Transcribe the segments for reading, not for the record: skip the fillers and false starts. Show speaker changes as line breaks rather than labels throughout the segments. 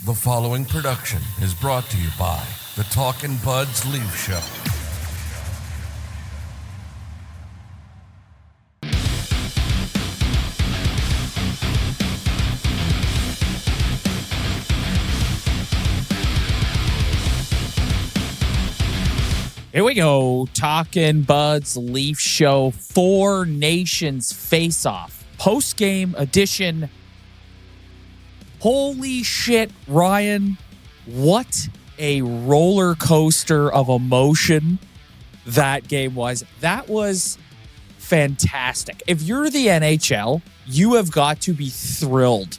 The following production is brought to you by the Talkin' Buds Leaf Show.
Here we go. Talkin' Buds Leaf Show. Four Nations Face-Off. Post-game edition. Holy shit, Ryan. What a roller coaster of emotion that game was. That was fantastic. If you're the NHL, you have got to be thrilled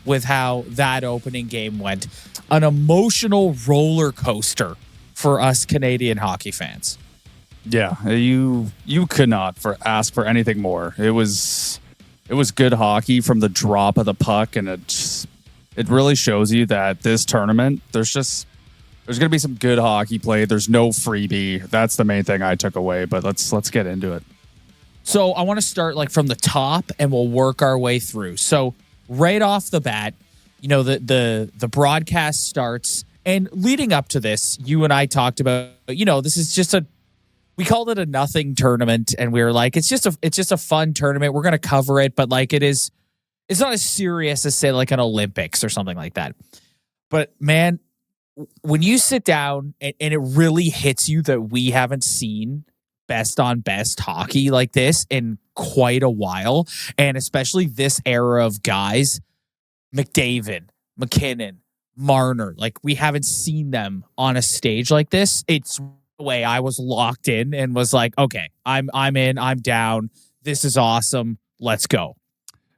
with how that opening game went. An emotional roller coaster for us Canadian hockey fans.
Yeah, you could not ask for anything more. It was good hockey from the drop of the puck, and it really shows you that this tournament, there's going to be some good hockey played. There's no freebie. That's the main thing I took away, but let's get into it.
So I want to start from the top, and we'll work our way through. So right off the bat, the broadcast starts. And leading up to this, you and I talked about, this is we called it a nothing tournament. And we were like, it's just a fun tournament. We're going to cover it. But it's not as serious as say an Olympics or something like that. But man, when you sit down and it really hits you that we haven't seen best on best hockey like this in quite a while. And especially this era of guys, McDavid, McKinnon, Marner, we haven't seen them on a stage like this. It's the way I was locked in and was like, okay, I'm in, I'm down. This is awesome. Let's go.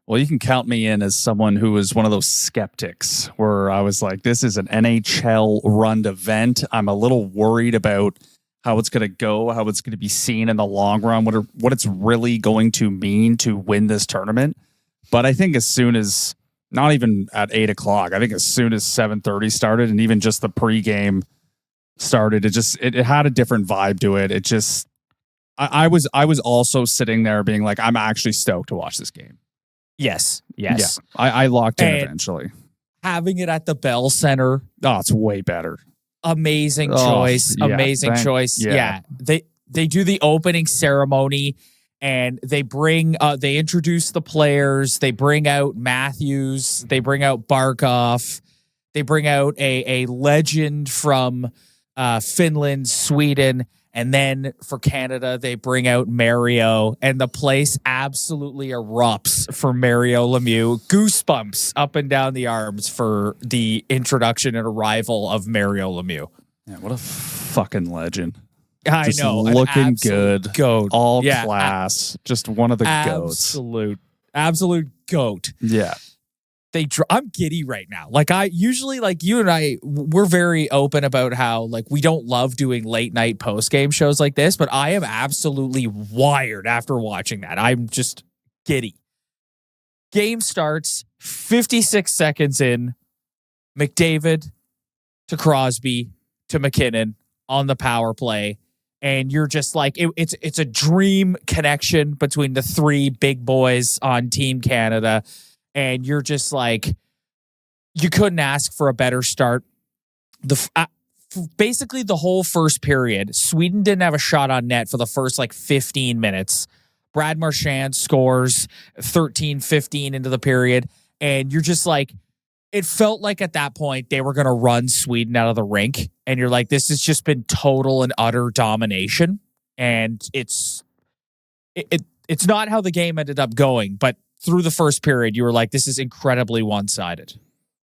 Well, you can count me in as someone who was one of those skeptics where I was like, this is an NHL run event. I'm a little worried about how it's going to go, how it's going to be seen in the long run, what it's really going to mean to win this tournament. But I think as soon as not even at 8 o'clock. I think as soon as 7:30 started, and even just the pregame started, it had a different vibe to it. I was also sitting there being like, I'm actually stoked to watch this game.
Yes.
Yeah, I locked in
and
eventually.
Having it at the Bell Center.
Oh, it's way better.
Amazing choice. Amazing choice. Yeah. They do the opening ceremony. And they they introduce the players. They bring out Matthews. They bring out Barkov. They bring out a legend from Finland, Sweden. And then for Canada, they bring out Mario. And the place absolutely erupts for Mario Lemieux. Goosebumps up and down the arms for the introduction and arrival of Mario Lemieux.
Yeah, what a fucking legend.
I know.
Looking good.
Goat.
All class. Just one of the goats.
Absolute goat.
Yeah.
I'm giddy right now. I usually, you and I, we're very open about how, we don't love doing late night post game shows like this, but I am absolutely wired after watching that. I'm just giddy. Game starts 56 seconds in. McDavid to Crosby to McKinnon on the power play. And you're just it's a dream connection between the three big boys on Team Canada. And you're just you couldn't ask for a better start. Basically the whole first period, Sweden didn't have a shot on net for the first 15 minutes. Brad Marchand scores 13-15 into the period. And you're just it felt like at that point they were going to run Sweden out of the rink. And you're like, this has just been total and utter domination. And it's not how the game ended up going. But through the first period, you were like, this is incredibly one-sided.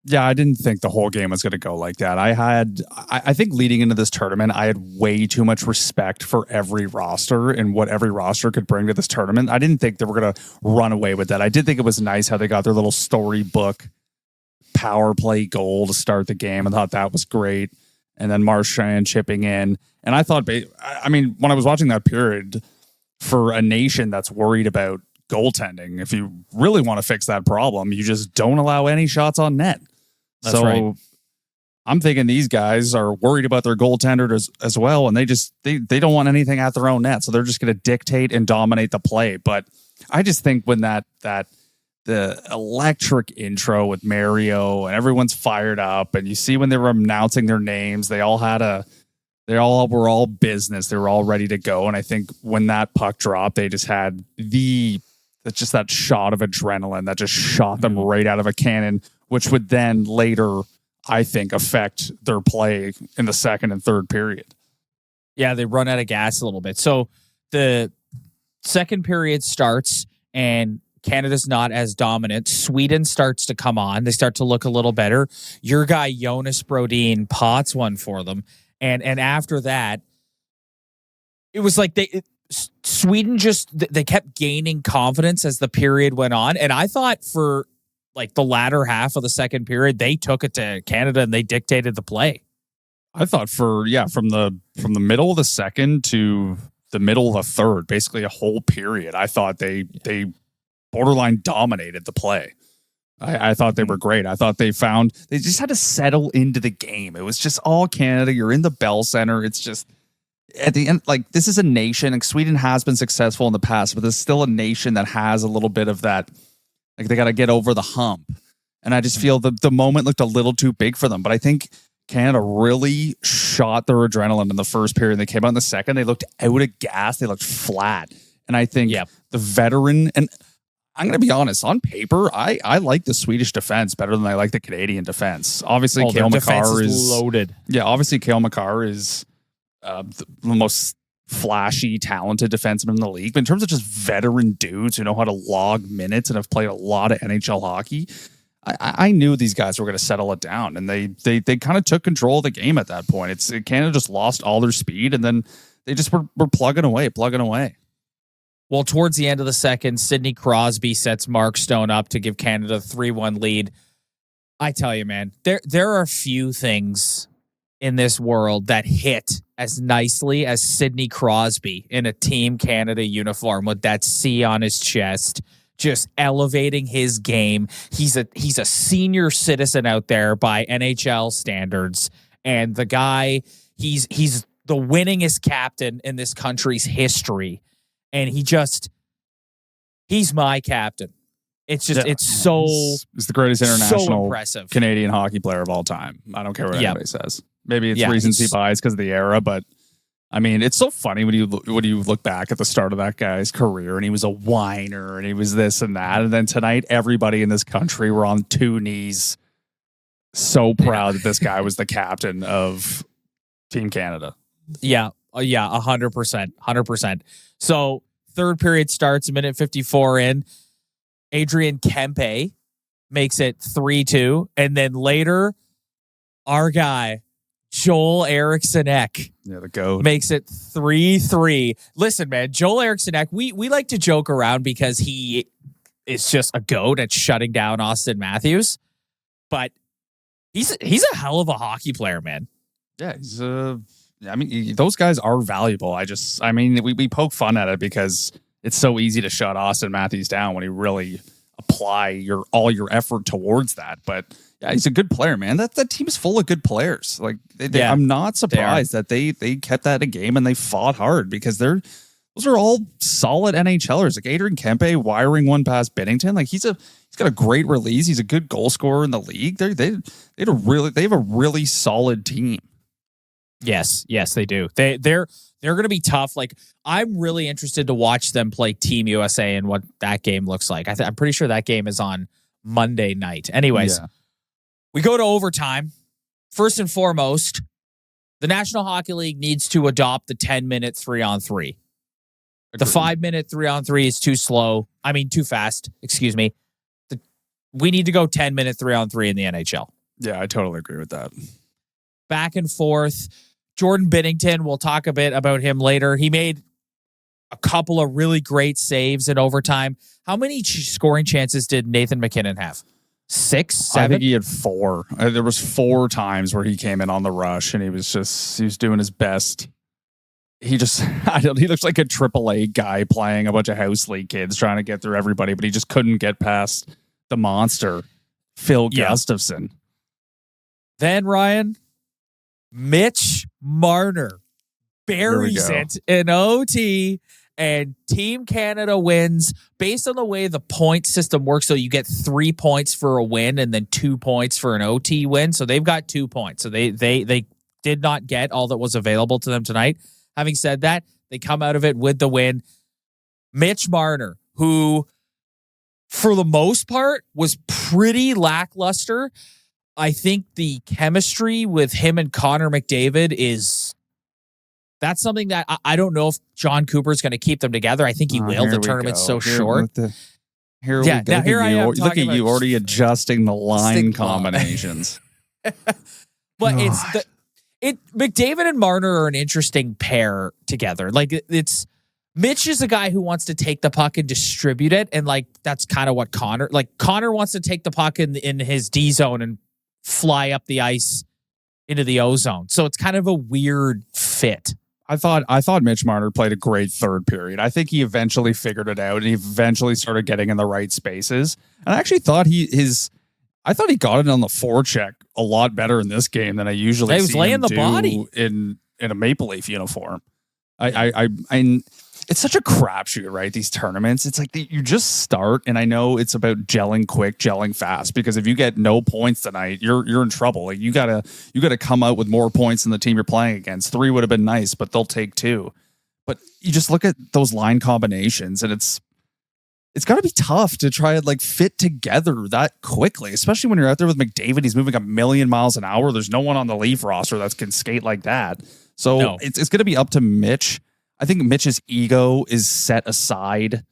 Yeah, I didn't think the whole game was going to go like that. I think leading into this tournament, I had way too much respect for every roster and what every roster could bring to this tournament. I didn't think they were going to run away with that. I did think it was nice how they got their little storybook power play goal to start the game. I thought that was great. And then Marchand chipping in. And I thought, when I was watching that period, for a nation that's worried about goaltending, if you really want to fix that problem, you just don't allow any shots on net.
That's right.
I'm thinking these guys are worried about their goaltender as well, and they don't want anything at their own net, so they're just going to dictate and dominate the play. But I just think when that the electric intro with Mario, and everyone's fired up. And you see when they were announcing their names, they all were all business. They were all ready to go. And I think when that puck dropped, they just had that shot of adrenaline that just shot them right out of a cannon, which would then later, I think, affect their play in the second and third period.
Yeah, they run out of gas a little bit. So the second period starts and Canada's not as dominant. Sweden starts to come on. They start to look a little better. Your guy, Jonas Brodin, pots one for them. And after that, it was like Sweden they kept gaining confidence as the period went on. And I thought for like the latter half of the second period, they took it to Canada and they dictated the play.
I thought from the middle of the second to the middle of the third, basically a whole period, I thought they borderline dominated the play. I thought they were great. I thought they just had to settle into the game. It was just all Canada. You're in the Bell Center. It's just at the end, like, this is a nation. Like, Sweden has been successful in the past, but there's still a nation that has a little bit of that. Like, they got to get over the hump. And I just feel the moment looked a little too big for them. But I think Canada really shot their adrenaline in the first period. They came out in the second. They looked out of gas. They looked flat. And I think the veteran, and I'm going to be honest, on paper, I like the Swedish defense better than I like the Canadian defense. Obviously, Cale Makar is
loaded.
Yeah, obviously, Cale Makar is the most flashy, talented defenseman in the league. But in terms of just veteran dudes who know how to log minutes and have played a lot of NHL hockey, I knew these guys were going to settle it down, and they kind of took control of the game at that point. Canada just lost all their speed, and then they just were plugging away.
Well, towards the end of the second, Sidney Crosby sets Mark Stone up to give Canada a 3-1 lead. I tell you, man, there are few things in this world that hit as nicely as Sidney Crosby in a Team Canada uniform with that C on his chest, just elevating his game. He's a senior citizen out there by NHL standards, and the guy, he's the winningest captain in this country's history. And he's my captain. It's just, he's
the greatest international
impressive
Canadian hockey player of all time. I don't care what anybody says. Maybe it's recency bias because of the era, but I mean, it's so funny when you look back at the start of that guy's career, and he was a whiner and he was this and that. And then tonight, everybody in this country were on two knees, so proud that this guy was the captain of Team Canada.
Yeah. 100%. So third period starts, a minute 54 in. Adrian Kempe makes it 3-2. And then later, our guy, Joel Eriksson-Ek,
the GOAT,
makes it 3-3. Listen, man, Joel Eriksson-Ek, we like to joke around because he is just a GOAT at shutting down Austin Matthews. But he's a hell of a hockey player, man.
Yeah, those guys are valuable. We poke fun at it because it's so easy to shut Austin Matthews down when you really apply all your effort towards that. But yeah, he's a good player, man. That team is full of good players. Like, I'm not surprised that they kept that in a game and they fought hard because those are all solid NHLers. Like Adrian Kempe wiring one past Binnington. Like, he's got a great release. He's a good goal scorer in the league. They have a really solid team.
Yes, they do. They're going to be tough. Like, I'm really interested to watch them play Team USA and what that game looks like. I'm pretty sure that game is on Monday night. Anyways, we go to overtime. First and foremost, the National Hockey League needs to adopt the 10-minute 3-on-3. The 5-minute 3-on-3 is too slow. Too fast. Excuse me. We need to go 10-minute 3-on-3 in the NHL.
Yeah, I totally agree with that.
Back and forth. Jordan Binnington, we'll talk a bit about him later. He made a couple of really great saves in overtime. How many scoring chances did Nathan MacKinnon have? 6, 7?
I think he had 4. There was 4 times where he came in on the rush and he was doing his best. He looks like a AAA guy playing a bunch of house league kids trying to get through everybody, but he just couldn't get past the monster, Phil Gustafsson.
Then Ryan, Mitch Marner buries it in OT And Team Canada wins based on the way the point system works. So you get 3 points for a win and then 2 points for an OT win. So they've got 2 points. So they did not get all that was available to them tonight. Having said that, they come out of it with the win. Mitch Marner, who for the most part was pretty lackluster. I think the chemistry with him and Connor McDavid that's something that I don't know if John Cooper is going to keep them together. I think he will. The tournament's so short.
Here we go.
Now here I am.
Look at you already adjusting the line combinations.
But McDavid and Marner are an interesting pair together. Like it's Mitch is a guy who wants to take the puck and distribute it, and like that's kind of what Connor wants to take the puck in his D zone and fly up the ice into the O zone. So it's kind of a weird fit.
I thought Mitch Marner played a great third period. I think he eventually figured it out and he eventually started getting in the right spaces. And I actually thought he got it on the forecheck a lot better in this game than I usually see him do body in a Maple Leaf uniform. I it's such a crapshoot, right? These tournaments, it's like you just start, and I know it's about gelling quick, gelling fast. Because if you get no points tonight, you're in trouble. Like you gotta come out with more points than the team you're playing against. 3 would have been nice, but they'll take 2. But you just look at those line combinations, and it's got to be tough to try to like fit together that quickly, especially when you're out there with McDavid. He's moving 1,000,000 miles an hour. There's no one on the Leaf roster that can skate like that. So it's going to be up to Mitch. I think Mitch's ego is set aside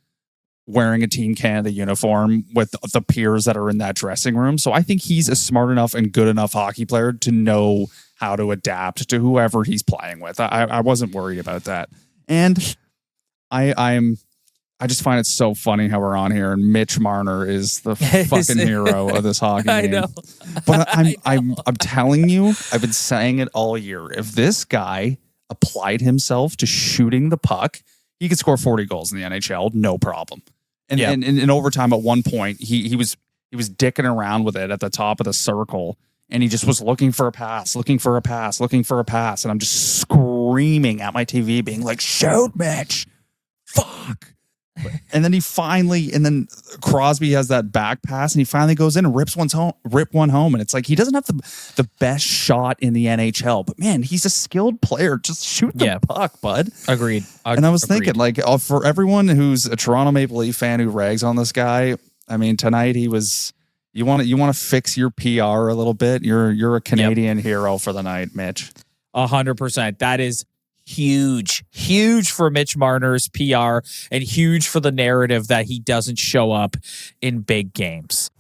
wearing a Team Canada uniform with the peers that are in that dressing room. So I think he's a smart enough and good enough hockey player to know how to adapt to whoever he's playing with. I wasn't worried about that. And I just find it so funny how we're on here and Mitch Marner is the fucking hero of this hockey game. I know. But I'm telling you, I've been saying it all year. If this guy applied himself to shooting the puck, he could score 40 goals in the NHL, no problem. And in overtime, at one point, he was dicking around with it at the top of the circle, and he just was looking for a pass. And I'm just screaming at my TV, being like, "Shoot, Mitch! Fuck!" And then Crosby has that back pass, and he finally goes in and rip one home. And it's like he doesn't have the best shot in the NHL, but man, he's a skilled player. Just shoot the puck, bud.
Agreed.
And I was thinking, like, for everyone who's a Toronto Maple Leaf fan who rags on this guy, I mean, tonight he was. You want to fix your PR a little bit. You're a Canadian hero for the night, Mitch.
100%. That is huge for Mitch Marner's PR and huge for the narrative that he doesn't show up in big games.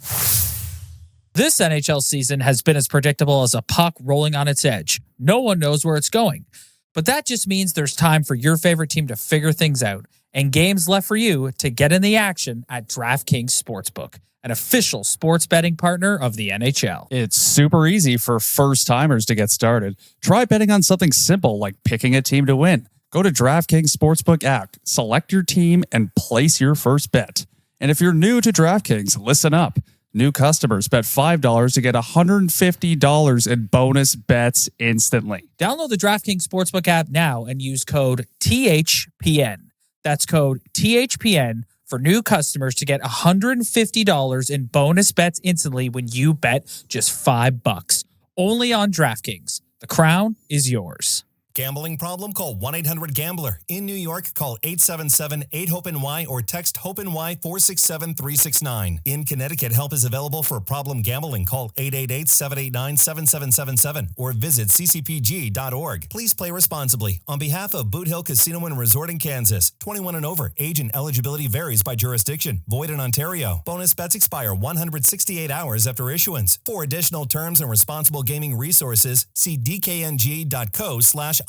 This NHL season has been as predictable as a puck rolling on its edge. No one knows where it's going. But that just means there's time for your favorite team to figure things out and games left for you to get in the action at DraftKings Sportsbook, an official sports betting partner of the NHL.
It's super easy for first-timers to get started. Try betting on something simple like picking a team to win. Go to DraftKings Sportsbook app, select your team, and place your first bet. And if you're new to DraftKings, listen up. New customers bet $5 to get $150 in bonus bets instantly.
Download the DraftKings Sportsbook app now and use code THPN. That's code THPN for new customers to get $150 in bonus bets instantly when you bet just $5. Only on DraftKings. The crown is yours.
Gambling problem? Call 1-800-GAMBLER. In New York, call 877-8-HOPE-NY or text HOPE-NY 467-369. In Connecticut, help is available for problem gambling. Call 888-789-7777 or visit ccpg.org. Please play responsibly. On behalf of Boot Hill Casino and Resort in Kansas, 21 and over. Age and eligibility varies by jurisdiction. Void in Ontario. Bonus bets expire 168 hours after issuance. For additional terms and responsible gaming resources, see dkng.co/ice.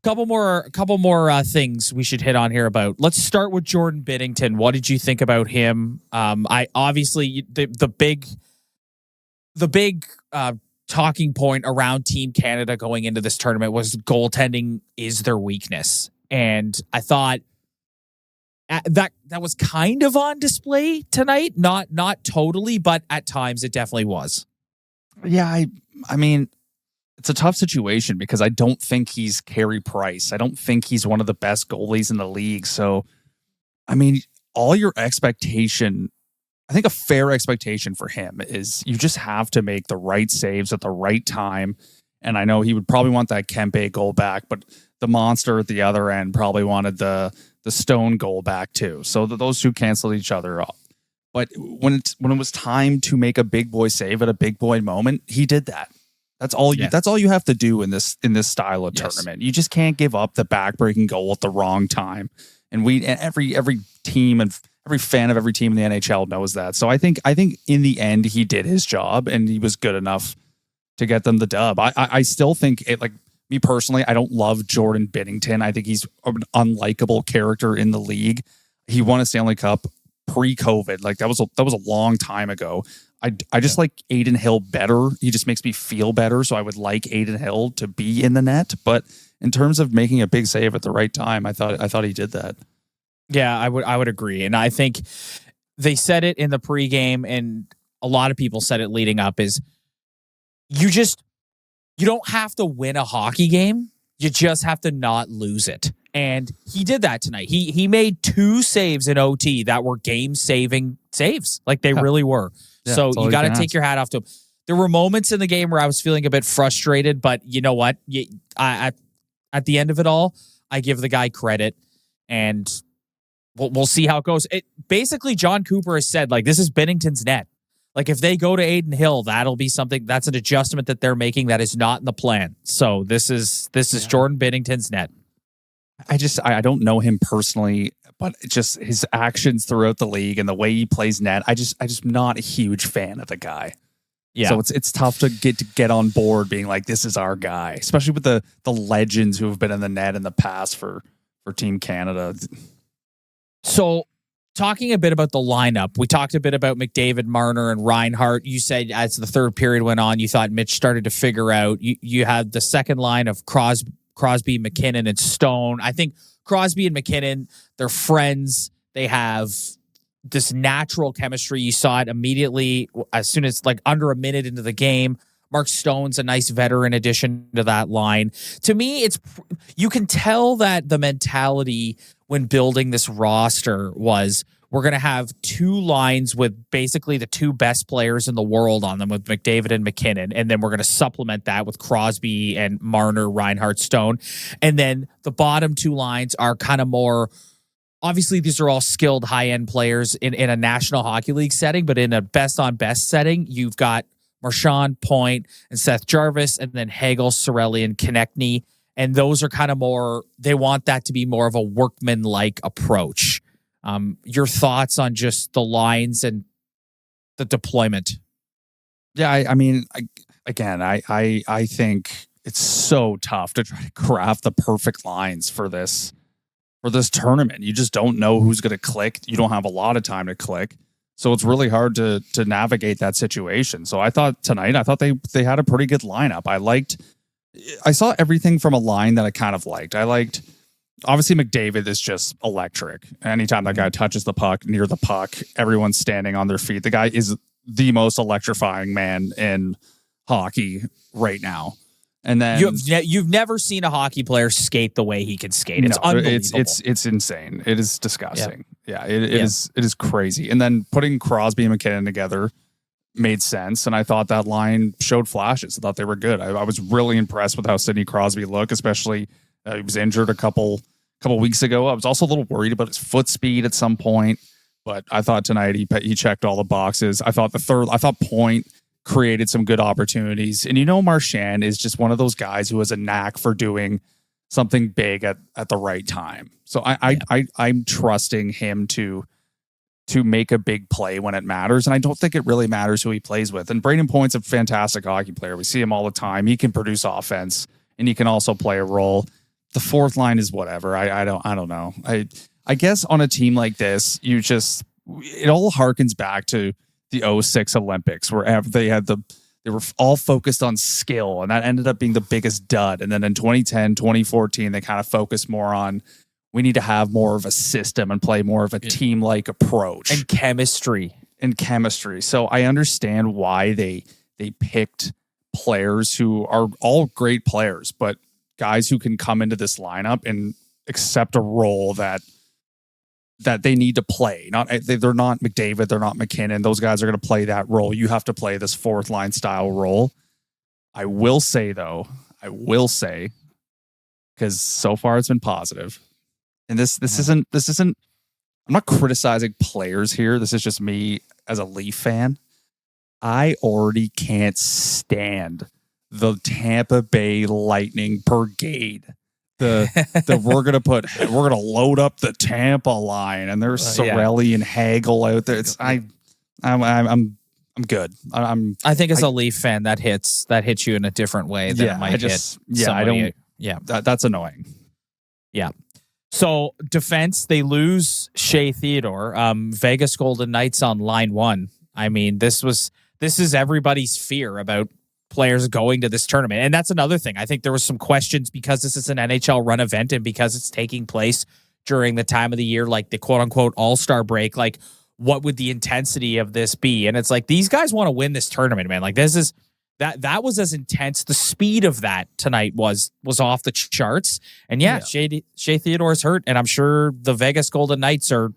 Couple more things we should hit on here about. Let's start with Jordan Binnington. What did you think about him? I obviously the big talking point around Team Canada going into this tournament was goaltending is their weakness, and I thought that was kind of on display tonight. Not totally, but at times it definitely was.
Yeah, I mean. it's a tough situation because I don't think he's Carey Price. I don't think he's one of the best goalies in the league. So, I mean, all your expectation, I think a fair expectation for him is you just have to make the right saves at the right time. And I know he would probably want that Kempe goal back, but the monster at the other end probably wanted the Stone goal back too. So those two canceled each other off. But when it was time to make a big boy save at a big boy moment, he did that. That's all you. That's all you have to do in this style of tournament. You just can't give up the backbreaking goal at the wrong time. And every team and every fan of every team in the NHL knows that. So I think in the end he did his job and he was good enough to get them the dub. I still think it, like me personally, I don't love Jordan Binnington. I think he's an unlikable character in the league. He won a Stanley Cup pre-COVID. Like that was a long time ago. I just like Adin Hill better. He just makes me feel better. So I would like Adin Hill to be in the net. But in terms of making a big save at the right time, I thought he did that.
Yeah, I would agree. And I think they said it in the pregame, and a lot of people said it leading up, is you don't have to win a hockey game. You just have to not lose it. And he did that tonight. He made 2 saves in OT that were game-saving saves. Like they really were. Yeah, so you got to take your hat off to him. There were moments in the game where I was feeling a bit frustrated, but you know what? At the end of it all, I give the guy credit, and we'll see how it goes. Basically, John Cooper has said, like, this is Binnington's net. Like, if they go to Adin Hill, that'll be something. That's an adjustment that they're making that is not in the plan. So this is Jordan Binnington's net.
I don't know him personally, but just his actions throughout the league and the way he plays net, I just not a huge fan of the guy. Yeah. So it's tough to get on board being like, this is our guy, especially with the legends who have been in the net in the past for Team Canada.
So talking a bit about the lineup, we talked a bit about McDavid, Marner, and Reinhart. You said as the third period went on, you thought Mitch started to figure out. You had the second line of Crosby, McKinnon, and Stone. I think Crosby and McKinnon, they're friends. They have this natural chemistry. You saw it immediately as soon as like under a minute into the game. Mark Stone's a nice veteran addition to that line. To me, you can tell that the mentality when building this roster was we're going to have 2 lines with basically the 2 best players in the world on them with McDavid and McKinnon. And then we're going to supplement that with Crosby and Marner, Reinhart, Stone. And then the bottom 2 lines are kind of more, obviously these are all skilled high-end players in a National Hockey League setting, but in a best-on-best setting, you've got Marchand, Point, and Seth Jarvis, and then Hagel, Cirelli, and Konechny. And those are kind of more, they want that to be more of a workman-like approach. Your thoughts on just the lines and the deployment?
Yeah, I mean, I think it's so tough to try to craft the perfect lines for this tournament. You just don't know who's going to click. You don't have a lot of time to click. So it's really hard to navigate that situation. So I thought tonight, they had a pretty good lineup. I saw everything from a line that I kind of liked. I liked, obviously McDavid is just electric. Anytime that guy touches the puck, near the puck, everyone's standing on their feet. The guy is the most electrifying man in hockey right now. And then
you've never seen a hockey player skate the way he can skate. It's unbelievable.
It's insane. It is disgusting. Yeah, it is crazy. And then putting Crosby and McKinnon together made sense. And I thought that line showed flashes. I thought they were good. I was really impressed with how Sidney Crosby looked, especially he was injured a couple weeks ago. I was also a little worried about his foot speed at some point, but I thought tonight he checked all the boxes. I thought Point created some good opportunities. And Marchand is just one of those guys who has a knack for doing something big at the right time. So I'm trusting him to make a big play when it matters. And I don't think it really matters who he plays with. And Brayden Point's a fantastic hockey player. We see him all the time. He can produce offense and he can also play a role. The fourth line is whatever. I don't know. I guess on a team like this, it all harkens back to the 06 Olympics where they were all focused on skill, and that ended up being the biggest dud. And then in 2010, 2014, they kind of focused more on we need to have more of a system and play more of a team-like approach.
And chemistry.
So I understand why they picked players who are all great players, but guys who can come into this lineup and accept a role that they need to play. They're not McDavid, they're not McKinnon. Those guys are going to play that role. You have to play this fourth line style role. I will say, because so far it's been positive, and this isn't. I'm not criticizing players here. This is just me as a Leaf fan. I already can't stand the Tampa Bay Lightning brigade. We're gonna load up the Tampa line, and there's Sorelli and Hagel out there. I'm good.
I think as a Leaf fan, that hits you in a different way than it might hit somebody.
I don't. Yeah, that's annoying.
Yeah. So defense, they lose Shea Theodore. Vegas Golden Knights on line one. I mean, this is everybody's fear about players going to this tournament. And that's another thing. I think there was some questions because this is an NHL run event and because it's taking place during the time of the year, like the quote unquote all-star break, like what would the intensity of this be? And it's like, these guys want to win this tournament, man. Like this is, that was as intense. The speed of that tonight was off the charts. And Shea Theodore's hurt, and I'm sure the Vegas Golden Knights are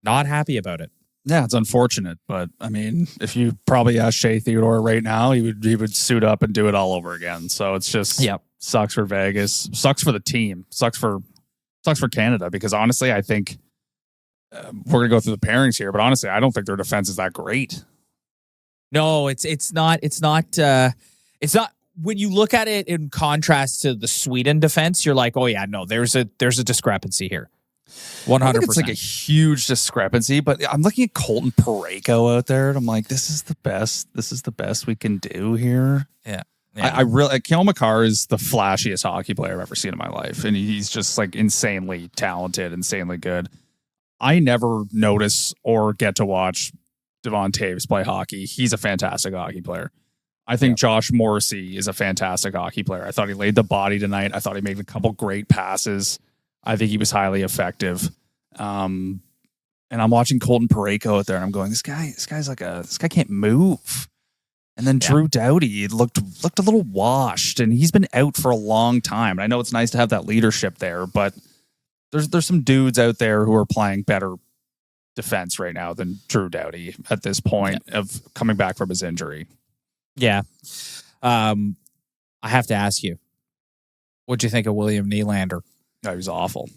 not happy about it.
Yeah, it's unfortunate, but I mean, if you probably ask Shea Theodore right now, he would suit up and do it all over again. So it's just sucks for Vegas, sucks for the team, sucks for Canada, because honestly, I think we're gonna go through the pairings here, but honestly, I don't think their defense is that great.
No, it's not. When you look at it in contrast to the Sweden defense, you're like, oh yeah, no, there's a discrepancy here. 100%.
It's like a huge discrepancy, but I'm looking at Colton Parayko out there, and I'm like, this is the best. This is the best we can do here.
Yeah.
I really, Cale Makar is the flashiest hockey player I've ever seen in my life, and he's just like insanely talented, insanely good. I never notice or get to watch Devon Taves play hockey. He's a fantastic hockey player. I think Josh Morrissey is a fantastic hockey player. I thought he laid the body tonight. I thought he made a couple great passes. I think he was highly effective. And I'm watching Colton Parayko out there, and I'm going, this guy can't move. And then Drew Doughty looked a little washed, and he's been out for a long time. And I know it's nice to have that leadership there, but there's some dudes out there who are playing better defense right now than Drew Doughty at this point of coming back from his injury.
Yeah. I have to ask you, what'd you think of William Nylander?
Oh, he was awful.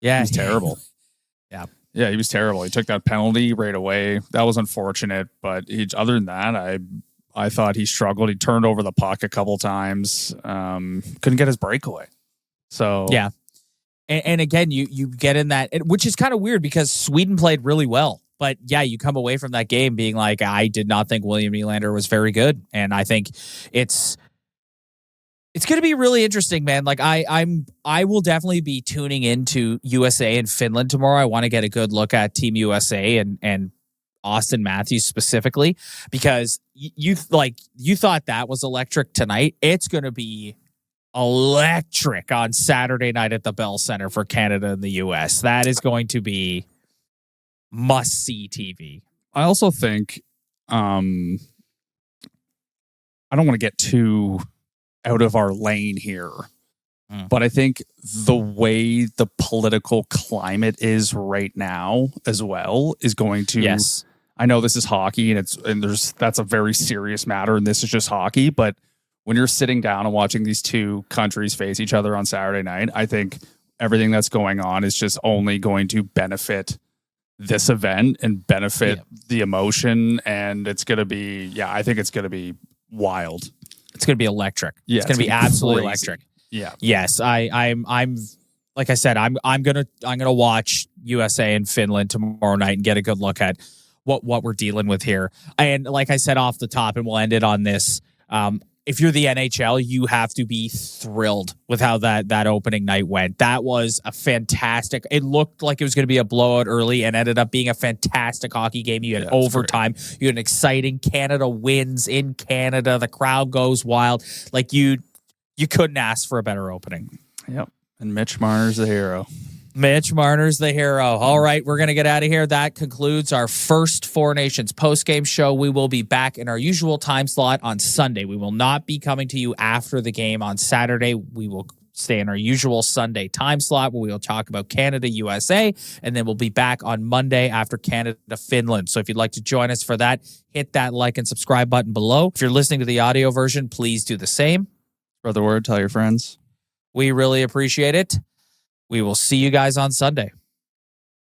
Yeah.
He was terrible. Yeah, he was terrible. He took that penalty right away. That was unfortunate, but other than that, I thought he struggled. He turned over the puck a couple times. Couldn't get his breakaway. So
yeah. And again, you get in that, which is kind of weird because Sweden played really well. But yeah, you come away from that game being like, I did not think William Nylander was very good. And I think it's going to be really interesting, man. Like I will definitely be tuning into USA and Finland tomorrow. I want to get a good look at Team USA and Austin Matthews specifically, because you thought that was electric tonight. It's going to be electric on Saturday night at the Bell Center for Canada and the US. That is going to be must-see TV.
I also think I don't want to get too out of our lane here, but I think the way the political climate is right now as well is going to.
Yes,
I know this is hockey, and that's a very serious matter, and this is just hockey. But when you're sitting down and watching these two countries face each other on Saturday night, I think everything that's going on is just only going to benefit this event and benefit the emotion, and it's going to be. Yeah, I think it's going to be wild.
It's going to be electric. Yeah, it's going to be absolutely electric.
Yeah.
Yes, I'm like I said, I'm gonna watch USA and Finland tomorrow night and get a good look at what we're dealing with here. And like I said off the top, and we'll end it on this. If you're the NHL, you have to be thrilled with how that opening night went. That was a fantastic. It looked like it was going to be a blowout early and ended up being a fantastic hockey game. You had overtime. You had an exciting Canada wins in Canada. The crowd goes wild. Like you couldn't ask for a better opening.
Yep. And Mitch Marner's the hero.
Mitch Marner's the hero. All right, we're going to get out of here. That concludes our first Four Nations postgame show. We will be back in our usual time slot on Sunday. We will not be coming to you after the game on Saturday. We will stay in our usual Sunday time slot where we will talk about Canada, USA, and then we'll be back on Monday after Canada, Finland. So if you'd like to join us for that, hit that like and subscribe button below. If you're listening to the audio version, please do the same.
Spread the word, tell your friends.
We really appreciate it. We will see you guys on Sunday.